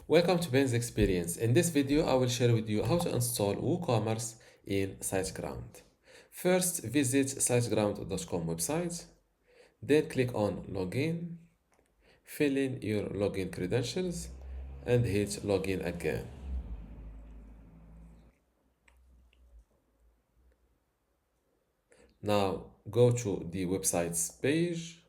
Welcome to Ben's Experience. In this video, I will share with you how to install WooCommerce in SiteGround. First, visit siteground.com website, then click on Login, fill in your login credentials, and hit Login again. Now, go to the website's page,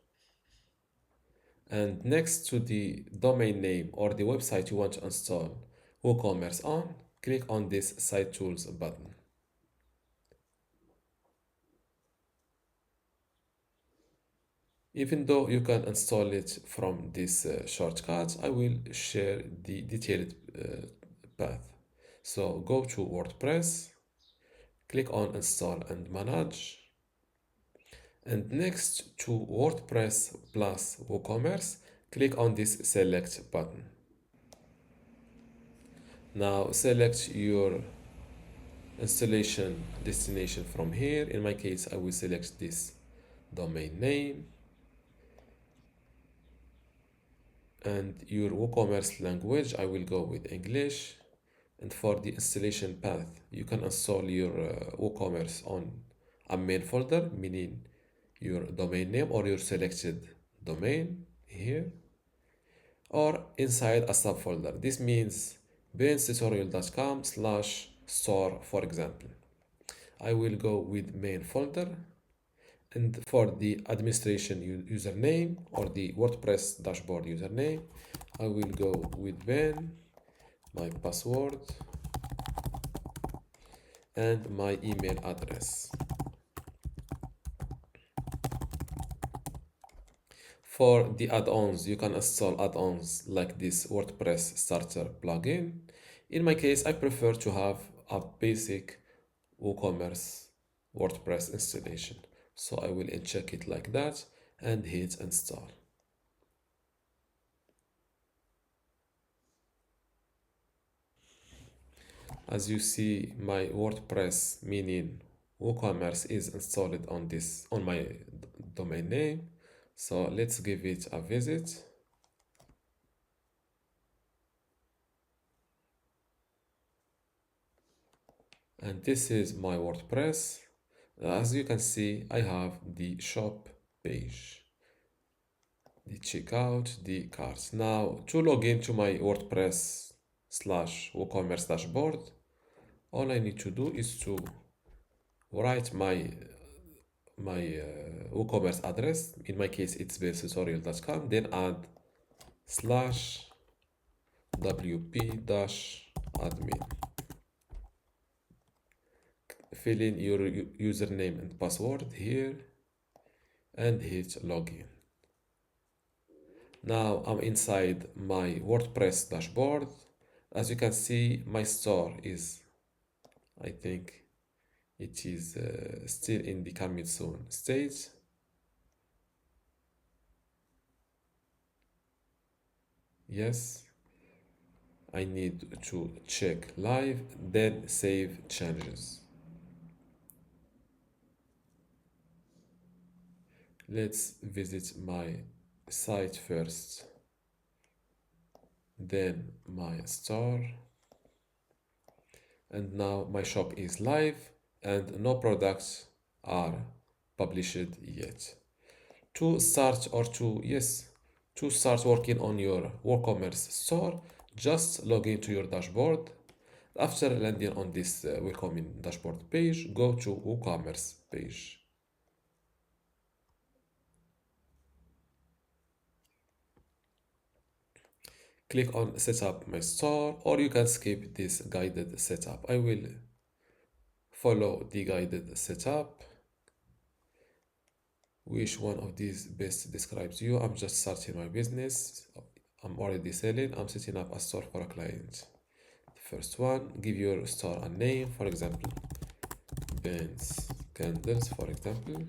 and next to the domain name or the website you want to install WooCommerce on, click on this Site Tools button. Even though you can install it from this shortcut, I will share the detailed path. So go to WordPress, click on Install and Manage, and next to WordPress plus WooCommerce, click on this Select button. Now select your installation destination from here. In my case, I will select this domain name and your WooCommerce language. I will go with English. And for the installation path, you can install your WooCommerce on a main folder, meaning your domain name or your selected domain here, or inside a subfolder. This means benstutorial.com/store, for example. I will go with main folder, and for the administration username or the WordPress dashboard username, I will go with Ben, my password, and my email address. For the add-ons, you can install add-ons like this WordPress starter plugin. In my case, I prefer to have a basic WooCommerce WordPress installation. So I will uncheck it like that and hit install. As you see, my WordPress, meaning WooCommerce, is installed on my domain name. So let's give it a visit. And this is my WordPress. As you can see, I have the shop page, the checkout, the carts. Now, to log into my WordPress/WooCommerce dashboard, all I need to do is to write my WooCommerce address. In my case, it's benstutorial.com. Then add /wp-admin. Fill in your username and password here and hit login. Now I'm inside my WordPress dashboard. As you can see, my store is, I think it is still in the coming soon stage. Yes, I need to check live, then save changes. Let's visit my site first, then my store, and now my shop is live and no products are published yet. To start working on your WooCommerce store, just log into your dashboard. After landing on this welcoming dashboard page, go to WooCommerce page. Click on Setup My Store, or you can skip this guided setup. I will follow the guided setup. Which one of these best describes you? I'm just starting my business. I'm already selling. I'm setting up a store for a client. The first one, give your store a name, for example, Ben's Candles, for example.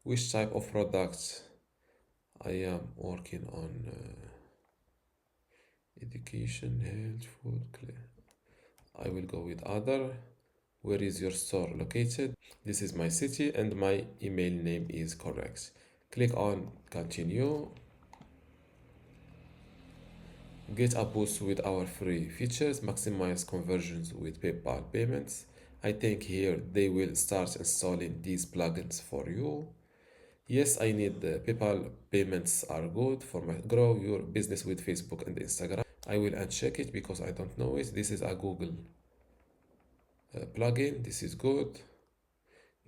Which type of product I am working on? Education, health, food. I will go with other. Where is your store located? This is my city and my email name is correct. Click on continue. Get a boost with our free features, maximize conversions with PayPal payments. I think here they will start installing these plugins for you. Yes, I need the PayPal payments are good for my grow your business with Facebook and Instagram. I will uncheck it because I don't know it. This is a Google plugin. This is good.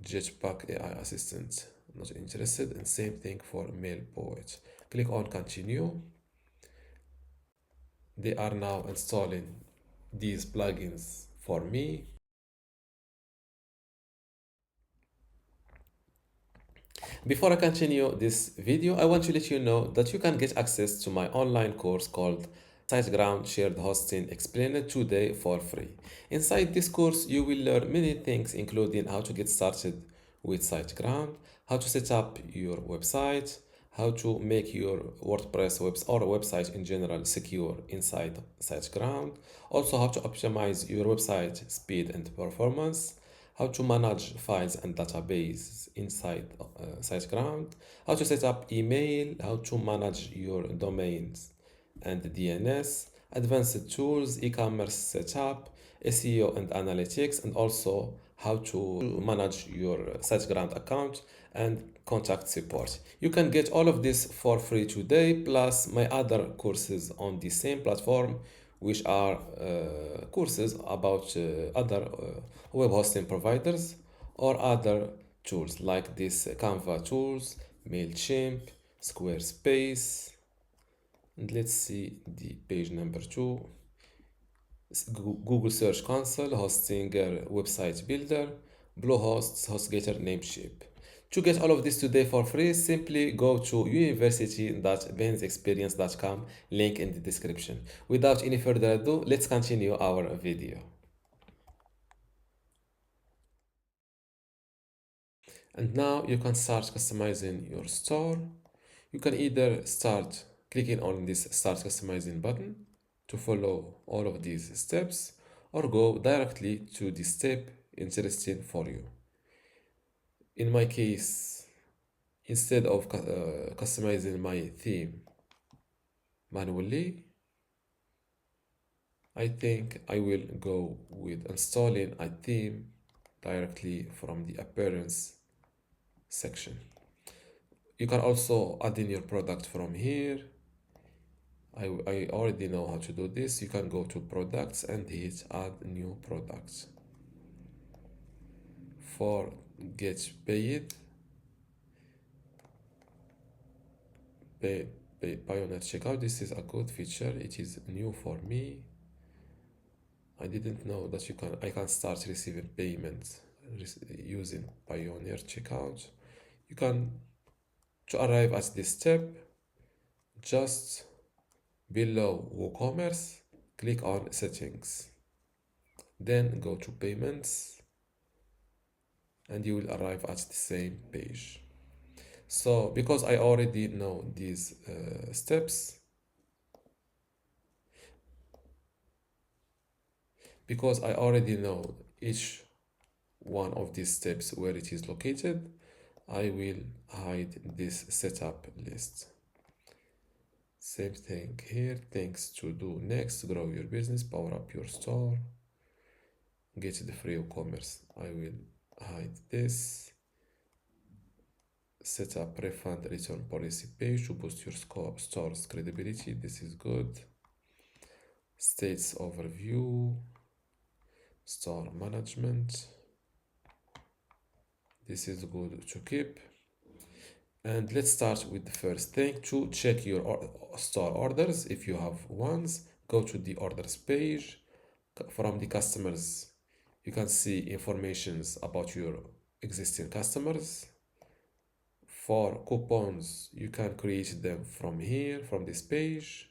Jetpack AI assistant. Not interested. And same thing for Mail Poet. Click on continue. They are now installing these plugins for me. Before I continue this video, I want to let you know that you can get access to my online course called SiteGround Shared Hosting Explained today for free. Inside this course, you will learn many things, including how to get started with SiteGround, how to set up your website, how to make your WordPress or website in general secure inside SiteGround, also how to optimize your website speed and performance, how to manage files and database inside SiteGround, how to set up email, how to manage your domains and DNS, advanced tools, e-commerce setup, SEO and analytics, and also how to manage your SiteGround account and contact support. You can get all of this for free today, plus my other courses on the same platform, which are courses about other web hosting providers or other tools like this Canva tools, MailChimp, Squarespace, and let's see the page number 2. Google Search Console, Hostinger Website Builder, Bluehost, HostGator, Namecheap. To get all of this today for free, simply go to university.bensexperience.com, link in the description. Without any further ado, let's continue our video. And now you can start customizing your store. You can either start clicking on this Start Customizing button to follow all of these steps, or go directly to the step interesting for you. In my case, instead of customizing my theme manually, I think I will go with installing a theme directly from the appearance section. You can also add in your product from here. I already know how to do this. You can go to products and hit add new products. For get paid, Pioneer checkout, this is a good feature. It is new for me. I didn't know that I can start receiving payments using Pioneer checkout. You can, to arrive at this step, just below WooCommerce, click on settings, then go to payments, and you will arrive at the same page. So because I already know these steps, because I already know each one of these steps where it is located, I will hide this setup list. Same thing here, things to do next, grow your business, power up your store, get the free WooCommerce. I will hide this. Set up refund return policy page to boost your store's credibility. This is good. States overview, store management. This is good to keep. And let's start with the first thing. To check your store orders, if you have ones, go to the orders page. From the customers, you can see informations about your existing customers. For coupons, you can create them from here, from this page.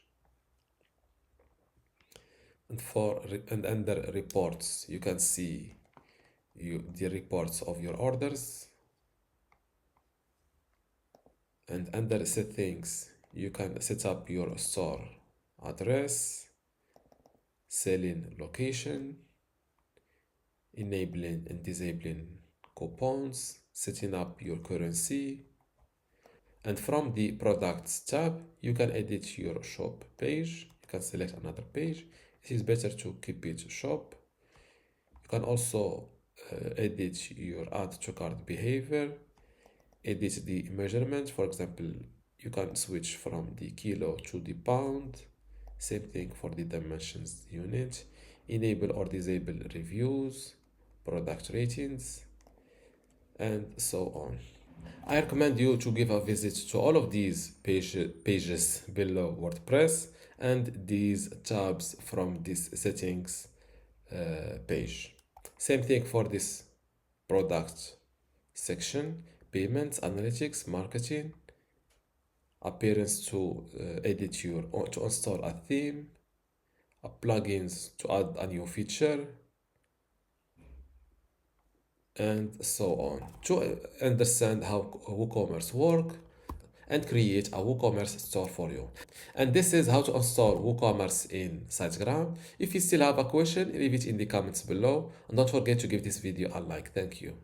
And under reports, you can see the reports of your orders. And under settings, you can set up your store address, selling location, enabling and disabling coupons, setting up your currency. And from the products tab, you can edit your shop page. can select another page. It is better to keep it shop. You can also edit your add to cart behavior, edit the measurement. For example, you can switch from the kilo to the pound. Same thing for the dimensions unit. Enable or disable reviews, product ratings, and so on. I recommend you to give a visit to all of these pages below WordPress and these tabs from this settings page. Same thing for this product section, payments, analytics, marketing, appearance to edit your or to install a theme, plugins to add a new feature, and so on. To understand how WooCommerce work and create a WooCommerce store for you. And this is how to install WooCommerce in SiteGround. If you still have a question, leave it in the comments below, and don't forget to give this video a like. Thank you.